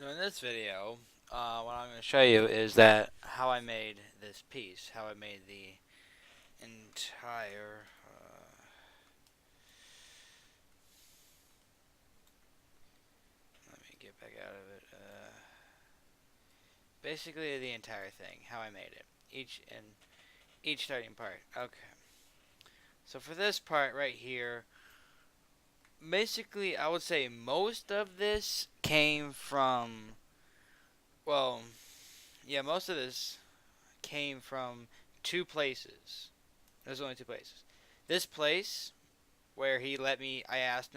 So in this video, what I'm going to show you is that how I made this piece, how I made the entire, let me get back out of it, basically the entire thing, how I made it, each starting part. Okay, so for this part right here, basically I would say most of this came from, well, yeah, most of this came from two places. There's only two places. This place where he let me. I asked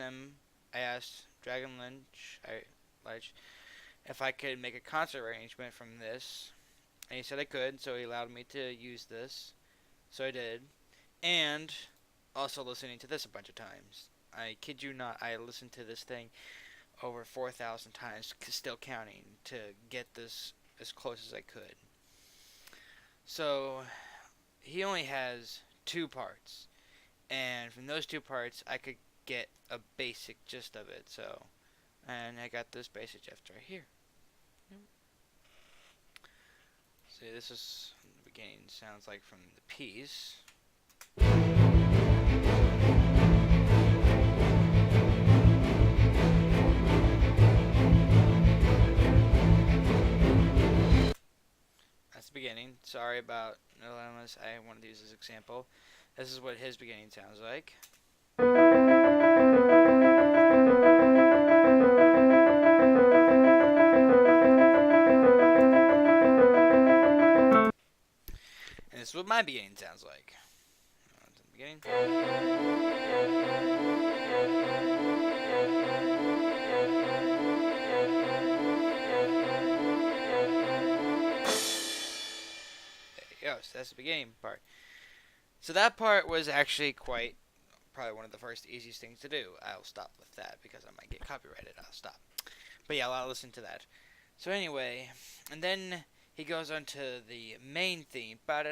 DragonLych if I could make a concert arrangement from this, and he said I could. So he allowed me to use this. So I did, and also listening to this a bunch of times. I kid you not, I listened to this thing over 4,000 times, still counting, to get this as close as I could. So he only has two parts, and from those two parts I could get a basic gist of it. So, and I got this basic gist right here. See, this is the beginning. Sounds like from the piece. That's the beginning. Sorry about dilemmas. I wanted to use this example. This is what his beginning sounds like. And this is what my beginning sounds like. Beginning. There you go. So that's the beginning part. So that part was actually probably one of the first easiest things to do. I'll stop with that because I might get copyrighted. I'll stop. But yeah, I'll listen to that. So anyway, and then he goes on to the main theme. Now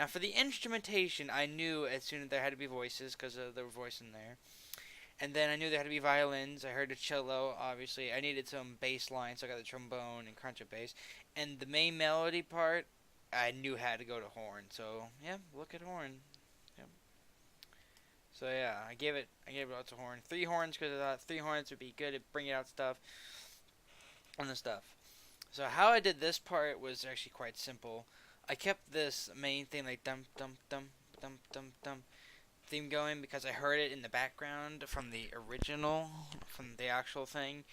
for the instrumentation, I knew as soon as there had to be voices because there were voices in there. And then I knew there had to be violins. I heard a cello, obviously. I needed some bass line, so I got the trombone and crunch bass. And the main melody part, I knew had to go to horn. So yeah, look at horn. Yep. So yeah, I gave it lots of horn. 3 horns because I thought 3 horns would be good at bringing out stuff and the stuff. So how I did this part was actually quite simple. I kept this main thing like dum dum dum dum dum dum theme going because I heard it in the background from the original, from the actual thing,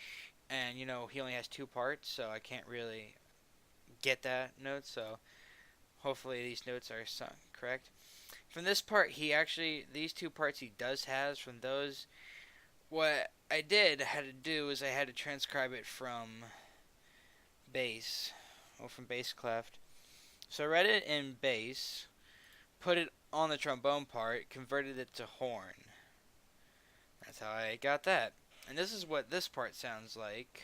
and you know he only has 2 parts, so I can't really get that note. So hopefully these notes are sung correct. From this part, these 2 parts he does has from those. What I had to do is I had to transcribe it from bass, or from bass clef. So I read it in bass, put it on the trombone part, converted it to horn. That's how I got that. And this is what this part sounds like.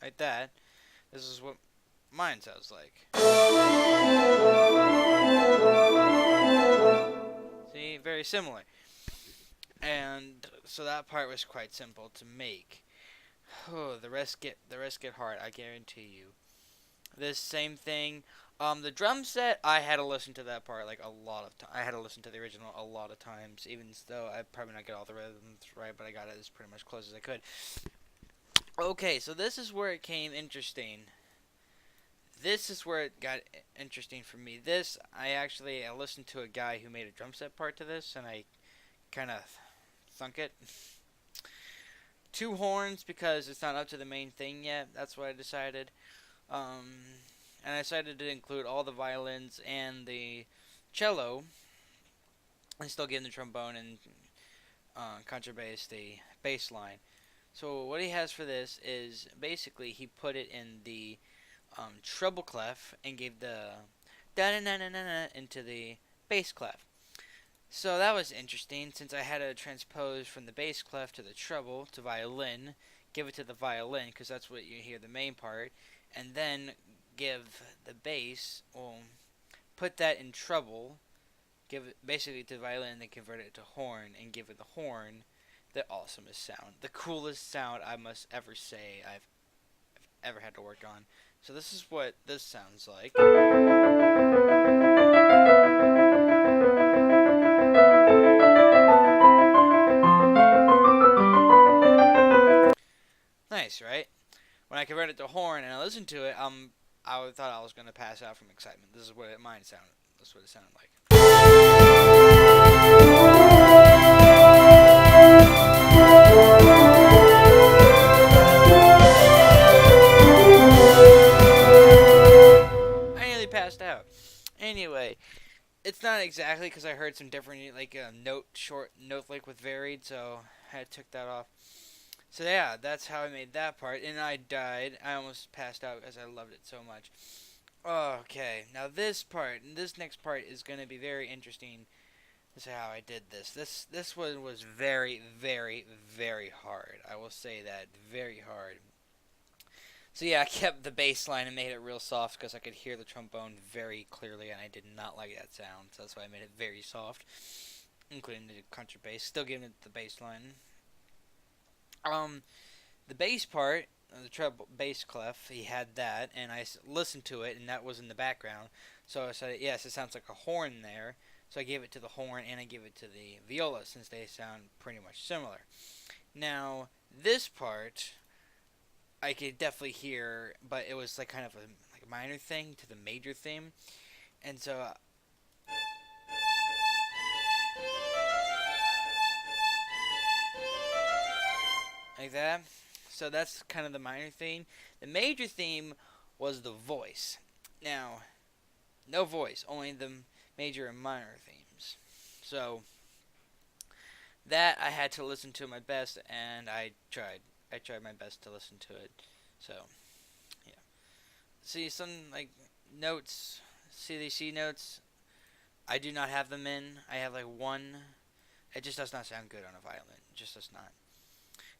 Like that. This is what mine sounds like. See, very similar. And so that part was quite simple to make. Oh, the rest get hard, I guarantee you. This same thing. The drum set, I had to listen to that part like a lot of times. I had to listen to the original a lot of times, even though I probably not get all the rhythms right, but I got it as pretty much close as I could. Okay, so this is where it came interesting. This is where it got interesting for me. I listened to a guy who made a drum set part to this, and I kind of thunk it. 2 horns because it's not up to the main thing yet. That's what I decided. And I decided to include all the violins and the cello, and still give the trombone and contrabass the bass line. So what he has for this is basically he put it in the treble clef and gave the da na na na na into the bass clef. So that was interesting since I had to transpose from the bass clef to the treble to violin, give it to the violin because that's what you hear the main part, and then give the bass, put that in treble, give it basically to the violin, then convert it to horn and give it the horn the awesomest sound, the coolest sound I must ever say I've ever had to work on. So this is what this sounds like. Nice, right? When I converted it to horn and I listened to it, I thought I was gonna pass out from excitement. This is what mine sounded. This is what it sounded like. I nearly passed out. Anyway, it's not exactly because I heard some different like short note like with varied, so I took that off. So yeah, that's how I made that part, and I died. I almost passed out because I loved it so much. Okay, now this next part is going to be very interesting. This is how I did this. This one was very, very, very hard. I will say that, very hard. So yeah, I kept the bass line and made it real soft because I could hear the trombone very clearly, and I did not like that sound. So that's why I made it very soft, including the contrabass. Still giving it the bass line. The bass part, the treble bass clef, he had that, and I listened to it, and that was in the background. So I said, yes, it sounds like a horn there. So I gave it to the horn, and I gave it to the viola, since they sound pretty much similar. Now, this part, I could definitely hear, but it was like kind of a minor thing to the major theme. And so like that. So that's kind of the minor theme. The major theme was the voice. Now, no voice, only the major and minor themes. So that I had to listen to my best, and I tried. I tried my best to listen to it. So yeah. See some like notes, CDC notes. I do not have them in. I have like one. It just does not sound good on a violin. It just does not.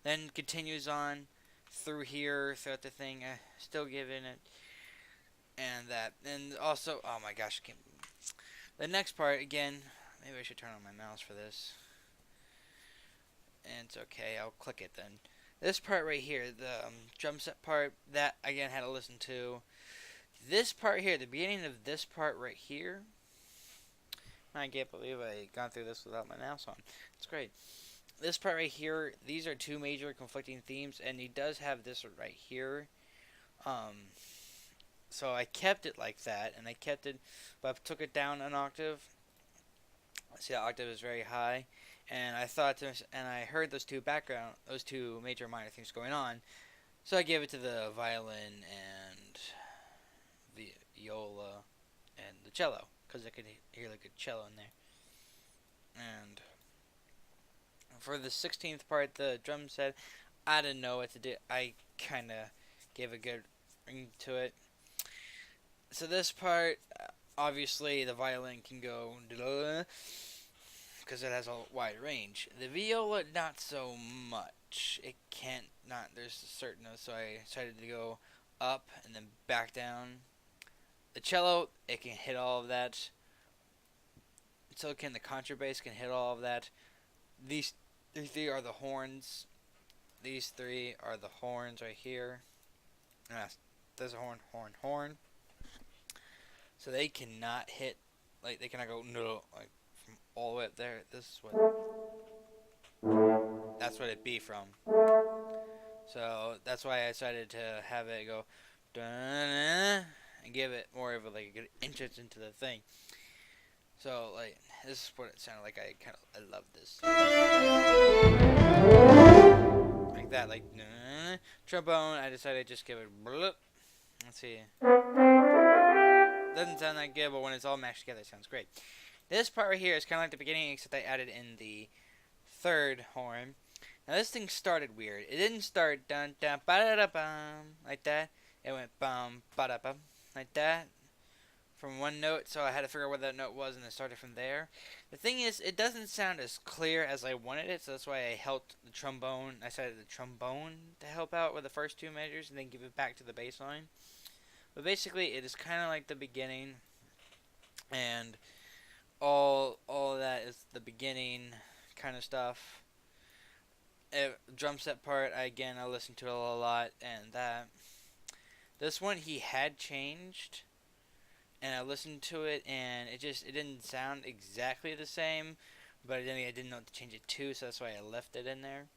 Then continues on through here, throughout the thing, still giving it, and that. And also, oh my gosh, the next part, again, maybe I should turn on my mouse for this. And it's okay, I'll click it then. This part right here, the drum set part, that, again, had to listen to. This part here, the beginning of this part right here, I can't believe I gone through this without my mouse on. It's great. This part right here, these are two major conflicting themes, and he does have this right here. So I kept it like that, and I kept it, but I took it down an octave. See, that octave is very high, and I thought, and I heard those two major minor themes going on. So I gave it to the violin and the viola and the cello, because I could hear like a cello in there. And for the 16th part, the drum set, I didn't know what to do. I kind of gave a good ring to it. So this part, obviously, the violin can go because it has a wide range. The viola, not so much. It can't not. There's a certain note, so I decided to go up and then back down. The cello, it can hit all of that. So can the contrabass can hit all of that. These three are the horns. These three are the horns right here. There's a horn, horn, horn. So they cannot hit, like they cannot go no, like from all the way up there. This is that's what it'd be from. So that's why I decided to have it go and give it more of a like a good entrance into the thing. So like this is what it sounded like. I love this. Like that, like trombone. I decided to just give it. Let's see. Doesn't sound that good, but when it's all mashed together, it sounds great. This part right here is kind of like the beginning, except I added in the third horn. Now this thing started weird. It didn't start dun dun ba da da bum like that. It went bum ba da bum like that from one note. So I had to figure out what that note was, and it started from there. The thing is, it doesn't sound as clear as I wanted it, so that's why I helped the trombone. I decided the trombone to help out with the first two measures, and then give it back to the bass line. But basically, it is kind of like the beginning, and all of that is the beginning kind of stuff. Drum set part, I listened to it a lot, and that this one he had changed, and I listened to it, and it didn't sound exactly the same, but then I didn't know what to change it to, so that's why I left it in there.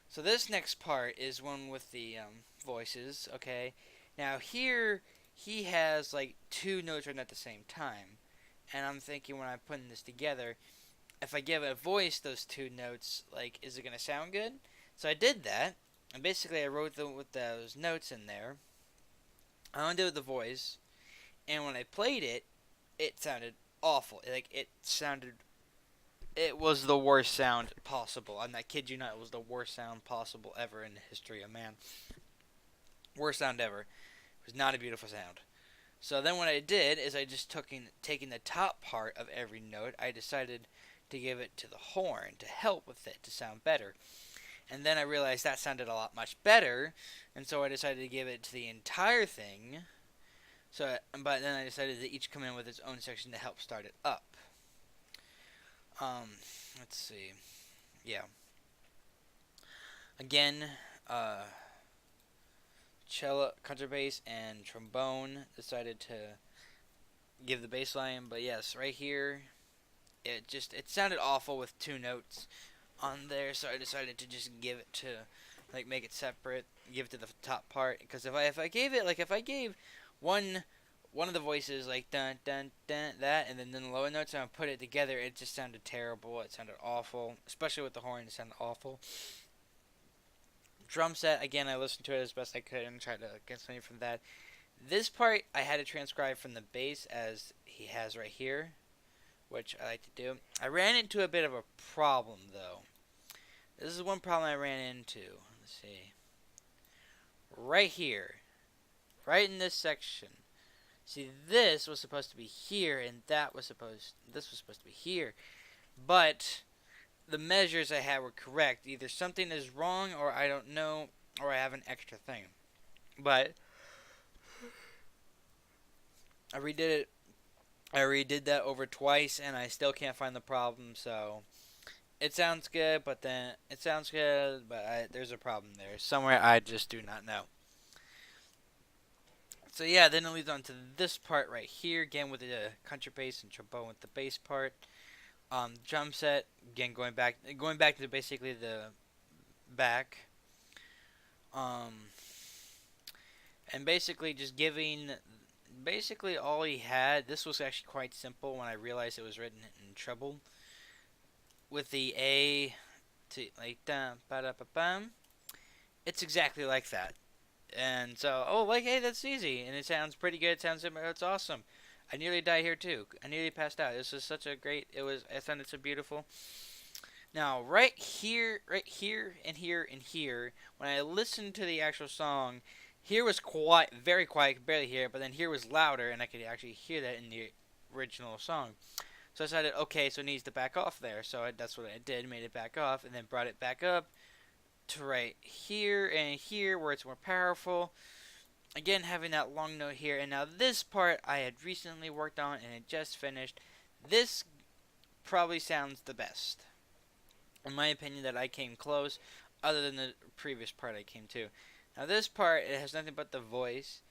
So this next part is one with the voices. Okay, now here he has like two notes written at the same time, and I'm thinking when I'm putting this together, if I give a voice those two notes, like, is it gonna sound good? So I did that, and basically I wrote them with those notes in there. I undid the voice, and when I played it, it sounded awful. Like it was the worst sound possible. I'm not kidding you not. It was the worst sound possible ever in the history of man. Worst sound ever. It was not a beautiful sound. So then what I did is I just taking the top part of every note, I decided to give it to the horn to help with it to sound better. And then I realized that sounded a lot much better, and so I decided to give it to the entire thing. But then I decided to each come in with its own section to help start it up. Let's see. Yeah. Again, cello, contrabass, and trombone decided to give the bass line, but yes, right here, it sounded awful with two notes on there, so I decided to just give it to, like, make it separate, give it to the top part, because if I gave it, like, if I gave one of the voices, like, dun dun dun, that, and then the lower notes, and I put it together, it just sounded terrible, it sounded awful, especially with the horn, it sounded awful. Drum set, again, I listened to it as best I could and tried to get something from that. This part, I had to transcribe from the bass as he has right here, which I like to do. I ran into a bit of a problem, though. This is one problem I ran into. Let's see. Right here. Right in this section. See, this was supposed to be here, and this was supposed to be here. But the measures I had were correct. Either something is wrong, or I don't know, or I have an extra thing. But I redid that over twice, and I still can't find the problem. So it sounds good, but there's a problem there somewhere. I just do not know. So yeah, then it leads on to this part right here again with the contrabass and trombone with the bass part. Drum set again going back to basically the back. And basically just giving basically all he had. This was actually quite simple when I realized it was written in treble with the A to like dum ba da ba bum. It's exactly like that. And so, like, hey, that's easy, and it sounds pretty good. It's awesome. I nearly died here too. I nearly passed out. This was such a great. It sounded so beautiful. Now, right here, and here, and here, when I listened to the actual song, here was quiet, very quiet, I could barely hear it, but then here was louder, and I could actually hear that in the original song. So I decided, okay, so it needs to back off there. So that's what I did, made it back off, and then brought it back up to right here and here where it's more powerful. Again, having that long note here. And now this part I had recently worked on and it just finished. This probably sounds the best. In my opinion, that I came close, other than the previous part I came to. Now this part, it has nothing but the voice.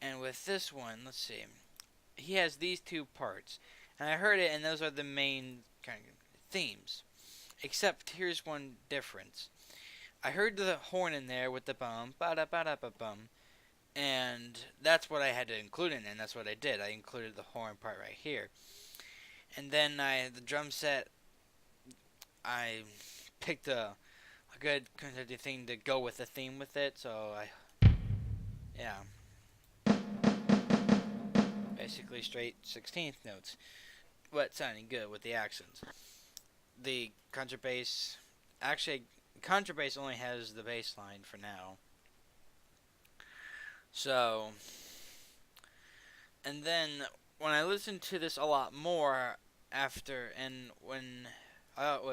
And with this one, let's see. He has these two parts. And I heard it, and those are the main kind of themes. Except here's one difference. I heard the horn in there with the bum, ba da ba da ba bum, and that's what I had to include in, and that's what I did. I included the horn part right here, and then the drum set. I picked a good kind of thing to go with the theme with it. So basically straight 16th notes, but sounding good with the accents. The contrabass, actually. Contrabass only has the bass line for now. So, and then when I listened to this a lot more after, and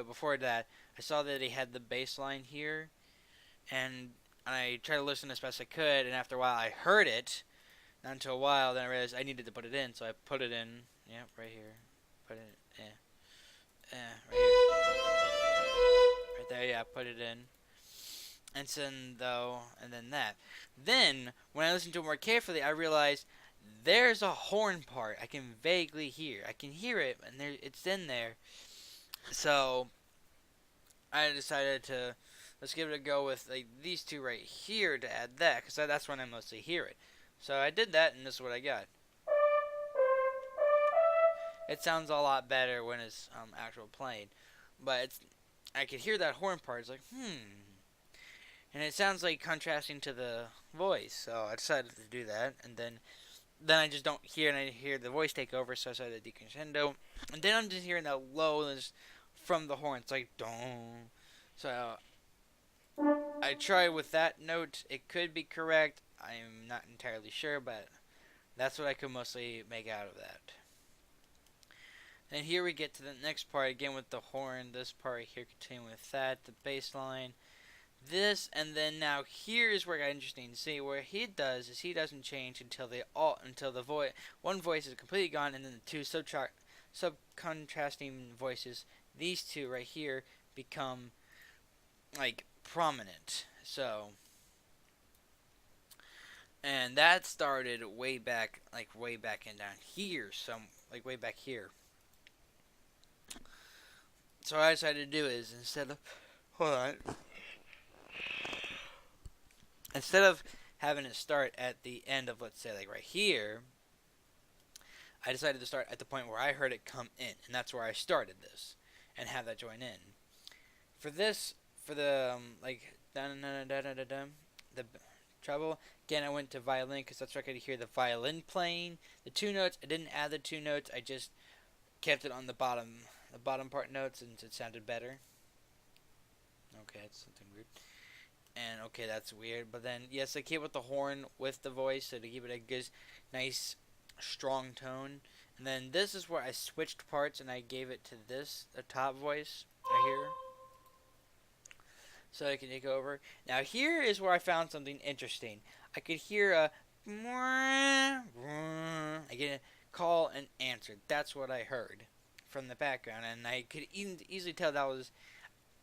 before that, I saw that he had the bass line here, and I tried to listen as best I could, and after a while I heard it, not until a while, then I realized I needed to put it in, so I put it in, right here, put it Right here. Right there, yeah, put it in. And then that. Then, when I listened to it more carefully, I realized there's a horn part I can vaguely hear. I can hear it, and it's in there. So, I decided to, let's give it a go with like these two right here to add that, because that's when I mostly hear it. So I did that, and this is what I got. It sounds a lot better when it's actual playing, but I could hear that horn part. It's like, and it sounds like contrasting to the voice. So I decided to do that, and then I just don't hear, and I hear the voice take over. So I started the decrescendo, and then I'm just hearing that lowness from the horn. It's like dong. So I try with that note. It could be correct. I'm not entirely sure, but that's what I could mostly make out of that. And here we get to the next part again with the horn. This part here continuing with that, the bass line, this, and then now here's where it got interesting. See, what he does is he doesn't change until the one voice is completely gone, and then the two subcontrasting voices, these two right here, become like prominent. So, and that started way back in down here, way back here. So what I decided to do is instead of having it start at the end of, let's say, like right here, I decided to start at the point where I heard it come in, and that's where I started this, and have that join in. For the the treble, again I went to violin because that's where I could hear the violin playing. The two notes, I didn't add the two notes, I just kept it on the bottom part notes, and it sounded better. Okay, that's something weird. And okay, that's weird. But then, yes, I keep with the horn with the voice, so to give it a good, nice, strong tone. And then this is where I switched parts, and I gave it to the top voice right here, so I can take over. Now here is where I found something interesting. I could hear a I get a call and answer. That's what I heard from the background, and I could easily tell that was,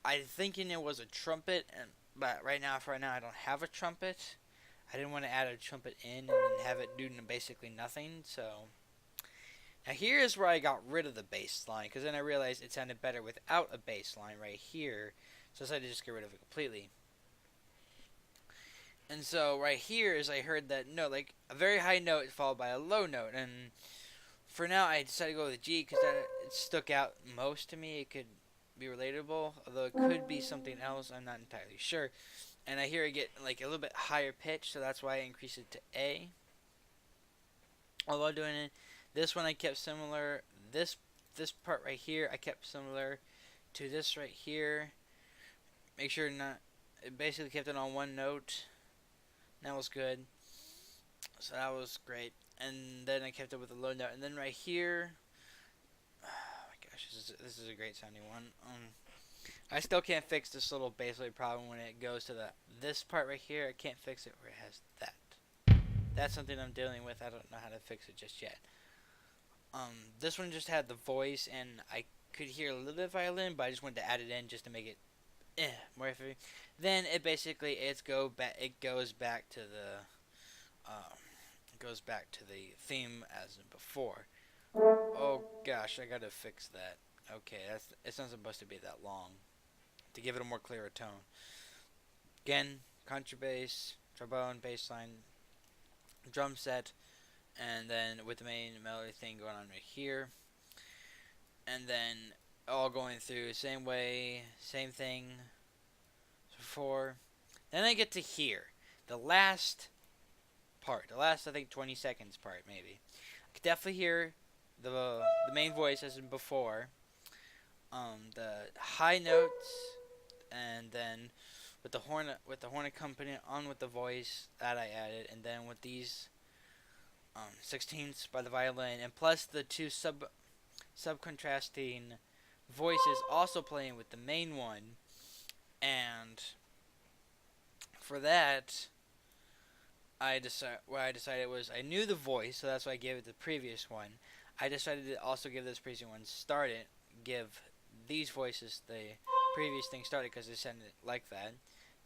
I thinking it was a trumpet, but right now I don't have a trumpet. I didn't want to add a trumpet in and then have it do basically nothing. So now here is where I got rid of the bass line, because then I realized it sounded better without a bass line right here. So I decided to just get rid of it completely. And so right here is I heard that note, like a very high note followed by a low note, and for now I decided to go with the G because it stuck out most to me. It could be relatable, although it could be something else. I'm not entirely sure. And I hear it get like a little bit higher pitch, so that's why I increased it to A. Although doing it, this one I kept similar. This part right here I kept similar to this right here. Make sure not. It basically kept it on one note. That was good. So that was great. And then I kept it with a low note. And then right here, oh my gosh, this is a great sounding one. I still can't fix this little bass line problem when it goes to this part right here. I can't fix it where it has that. That's something I'm dealing with. I don't know how to fix it just yet. This one just had the voice, and I could hear a little bit of violin, but I just wanted to add it in just to make it more effective. Then it basically it goes back to the theme as before. Oh gosh, I gotta fix that. Okay, it's not supposed to be that long. To give it a more clearer tone. Again, contrabass, trombone, bass line, drum set, and then with the main melody thing going on right here. And then all going through same way, same thing as before. Then I get to here. The last part. The last, I think, 20 seconds part, maybe. I could definitely hear the main voice as in before. The high notes, and then with the horn accompaniment on with the voice that I added, and then with these 16ths by the violin, and plus the two subcontrasting voices also playing with the main one. And for that, what I decided was I knew the voice, so that's why I gave it the previous one. I decided to also give this previous one started, give these voices the previous thing started because they sounded like that.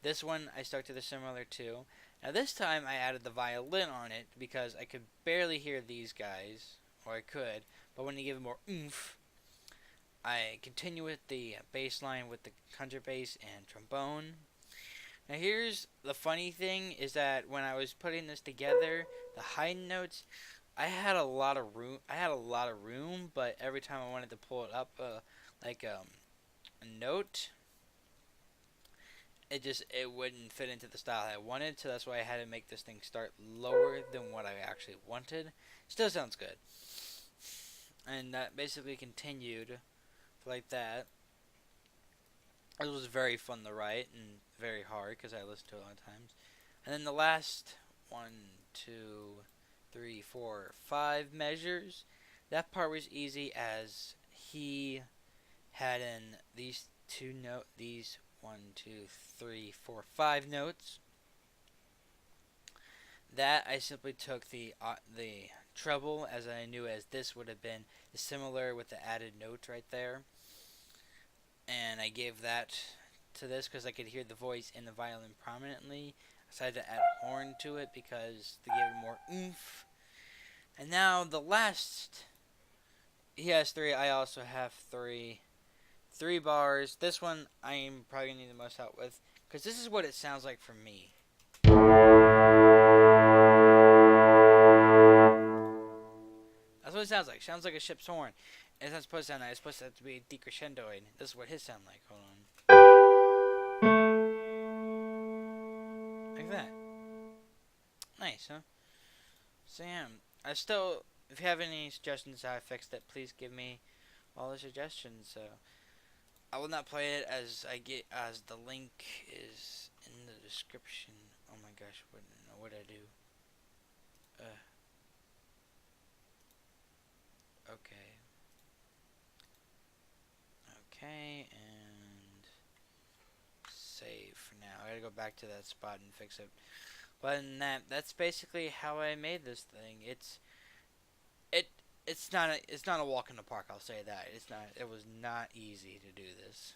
This one I stuck to the similar too. Now this time I added the violin on it because I could barely hear these guys, or I could, but when you give it more oomph, I continue with the bass line with the contrabass and trombone. Now here's the funny thing is that when I was putting this together, the high notes, I had a lot of room. But every time I wanted to pull it up, like a note, it wouldn't fit into the style I wanted. So that's why I had to make this thing start lower than what I actually wanted. Still sounds good, and that basically continued like that. It was very fun to write and very hard because I listened to it a lot of times. And then the last 1, 2, 3, 4, 5 measures, that part was easy as he had in these 1, 2, 3, 4, 5 notes. That I simply took the treble as I knew as this would have been similar with the added note right there, and I gave that to this because I could hear the voice in the violin prominently. I decided to add horn to it because to give it more oomph. And now the last, he has 3. I also have 3. 3 bars. This one I am probably gonna need the most help with because this is what it sounds like for me. That's what it sounds like. It sounds like a ship's horn. It's not supposed to sound nice. It's supposed to be decrescendoing. This is what his sound like. Hold on. Like that. Nice, huh? So yeah, I still, if you have any suggestions how I fixed it, please give me all the suggestions. So I will not play it as the link is in the description. Oh my gosh, what I do? Okay. Okay, and save for now. I gotta go back to that spot and fix it. But in that's basically how I made this thing. It's not a walk in the park. I'll say that. It was not easy to do this.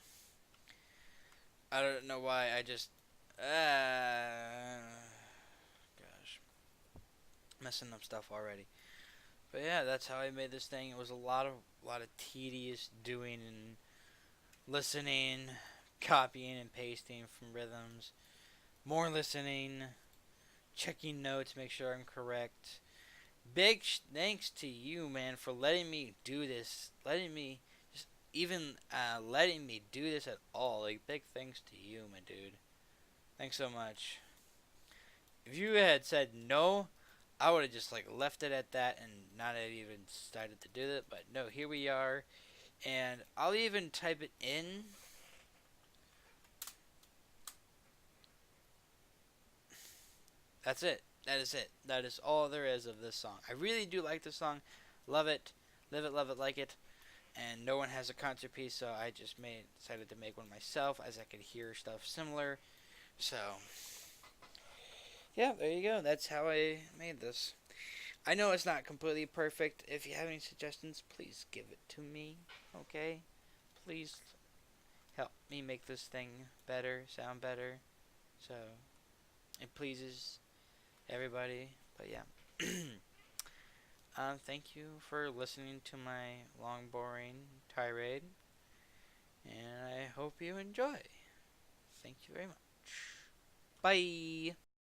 I don't know why. I just gosh, messing up stuff already. But yeah, that's how I made this thing. It was a lot of tedious doing and listening, copying and pasting from rhythms, more listening, checking notes, make sure I'm correct. Big thanks to you, man, for letting me do this. Letting me do this at all. Like, big thanks to you, my dude. Thanks so much. If you had said no, I would have just like left it at that and not have even decided to do it. But no, here we are, and I'll even type it in. That's it. That is it. That is all there is of this song. I really do like this song. Love it. Live it, love it, like it. And no one has a concert piece, so I just decided to make one myself as I could hear stuff similar. So, yeah, there you go. That's how I made this. I know it's not completely perfect. If you have any suggestions, please give it to me. Okay? Please help me make this thing better, sound better. So, it pleases everybody. But yeah. Thank you for listening to my long, boring tirade. And I hope you enjoy. Thank you very much. Bye.